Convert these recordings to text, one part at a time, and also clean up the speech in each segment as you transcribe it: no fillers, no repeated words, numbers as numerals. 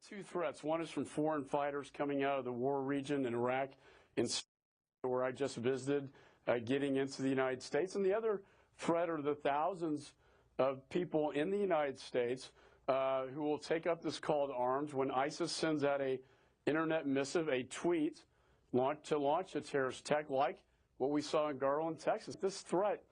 two threats. One is from foreign fighters coming out of the war region in Iraq, in where I just visited, getting into the United States. And the other threat are the thousands of people in the United States who will take up this call to arms when ISIS sends out a internet missive, a tweet, to launch a terrorist attack like what we saw in Garland, Texas. This threat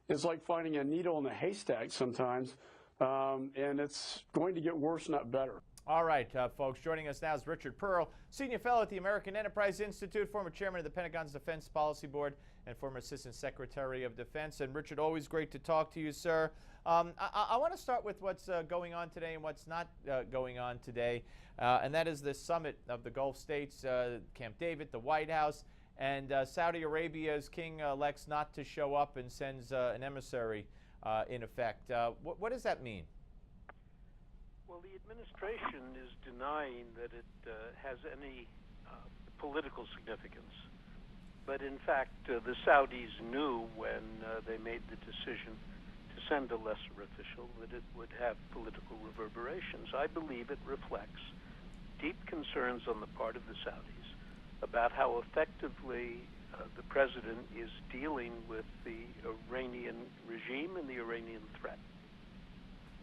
is like finding a needle in a haystack sometimes, and it's going to get worse, not better. All right, folks, joining us now is Richard Perle, Senior Fellow at the American Enterprise Institute, former Chairman of the Pentagon's Defense Policy Board, and former Assistant Secretary of Defense. And Richard, always great to talk to you, sir. I want to start with what's going on today and what's not going on today, and that is the summit of the Gulf states, Camp David, the White House, and Saudi Arabia's king elects not to show up and sends an emissary in effect. What does that mean? Well, the administration is denying that it has any political significance. But in fact, the Saudis knew when they made the decision to send a lesser official that it would have political reverberations. I believe it reflects deep concerns on the part of the Saudis about how effectively the president is dealing with the Iranian regime and the Iranian threat.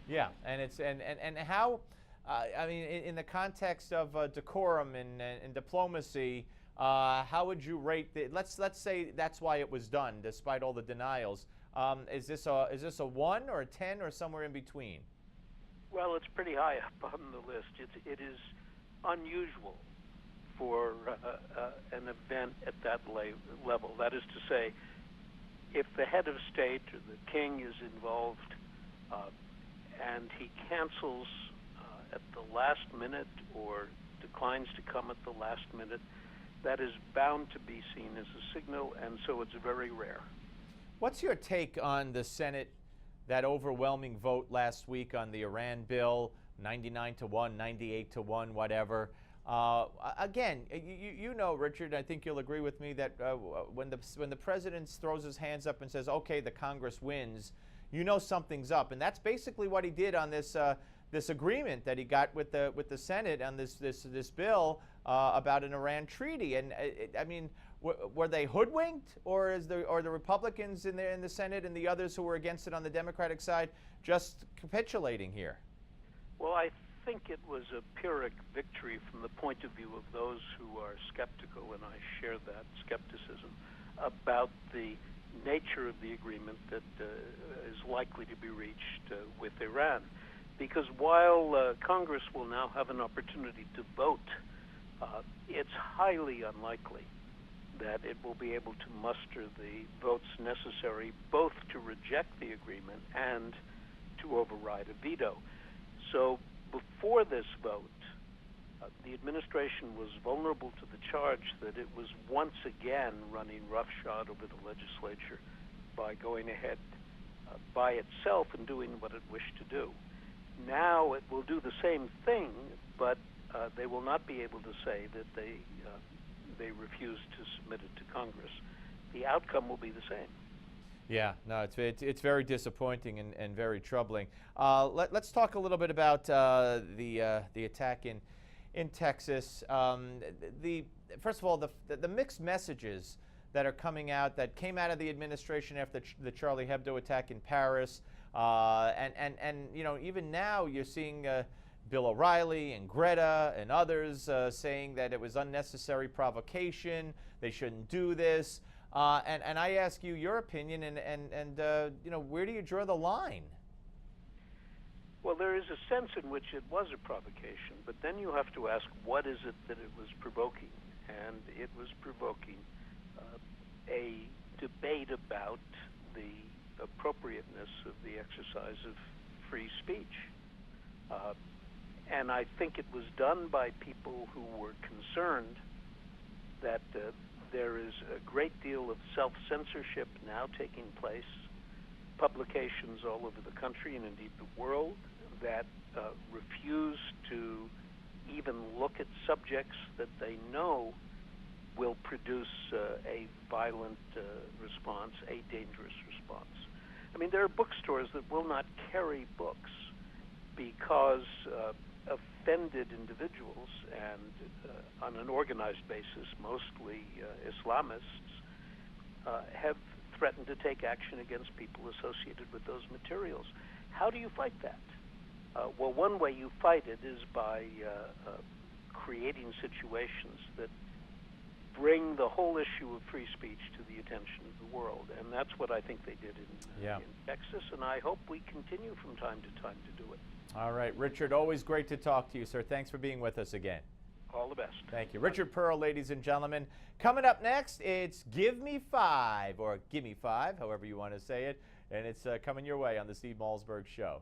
Yeah, and it's and how, I mean, in the context of decorum and diplomacy, how would you rate the? Let's say that's why it was done, despite all the denials. Is this a 1 or a 10 or somewhere in between? Well, it's pretty high up on the list. It is unusual for an event at that level. That is to say, if the head of state or the king is involved and he cancels at the last minute or declines to come at the last minute, that is bound to be seen as a signal, and so it's very rare. What's your take on the Senate, that overwhelming vote last week on the Iran bill, 99-1, 98-1, whatever? Again, you know, Richard, I think you'll agree with me that when the president throws his hands up and says, "Okay, the Congress wins," you know something's up, and that's basically what he did on this this agreement that he got with the Senate on this bill about an Iran treaty. And I mean, were they hoodwinked, or are the Republicans in the Senate and the others who were against it on the Democratic side just capitulating here? Well, I think it was a Pyrrhic victory from the point of view of those who are skeptical, and I share that skepticism about the nature of the agreement that is likely to be reached with Iran. Because while Congress will now have an opportunity to vote, it's highly unlikely that it will be able to muster the votes necessary both to reject the agreement and to override a veto. So before this vote, the administration was vulnerable to the charge that it was once again running roughshod over the legislature by going ahead by itself and doing what it wished to do. Now it will do the same thing, but they will not be able to say that they refuse to submit it to Congress. The outcome will be the same. Yeah, no, it's very disappointing and very troubling. Let's talk a little bit about the attack in Texas. First of all, the mixed messages that are coming out, that came out of the administration after the Charlie Hebdo attack in Paris, and you know, even now you're seeing Bill O'Reilly and Greta and others saying that it was unnecessary provocation, they shouldn't do this. And I ask you your opinion, and you know, where do you draw the line? Well, there is a sense in which it was a provocation, but then you have to ask, what is it that it was provoking? And it was provoking a debate about the appropriateness of the exercise of free speech. And I think it was done by people who were concerned that there is a great deal of self-censorship now taking place, publications all over the country and indeed the world that refuse to even look at subjects that they know will produce a violent response, a dangerous response. I mean, there are bookstores that will not carry books because offended individuals, and on an organized basis, mostly Islamists, have threatened to take action against people associated with those materials. How do you fight that? Well, one way you fight it is by creating situations that bring the whole issue of free speech to the attention of the world, and that's what I think they did in Texas, and I hope we continue from time to time to do it. All right, Richard, always great to talk to you, sir. Thanks for being with us again. All the best. Thank you. Richard Perle, ladies and gentlemen. Coming up next, it's Give Me Five, or Gimme Five, however you want to say it, and it's coming your way on the Steve Malzberg Show.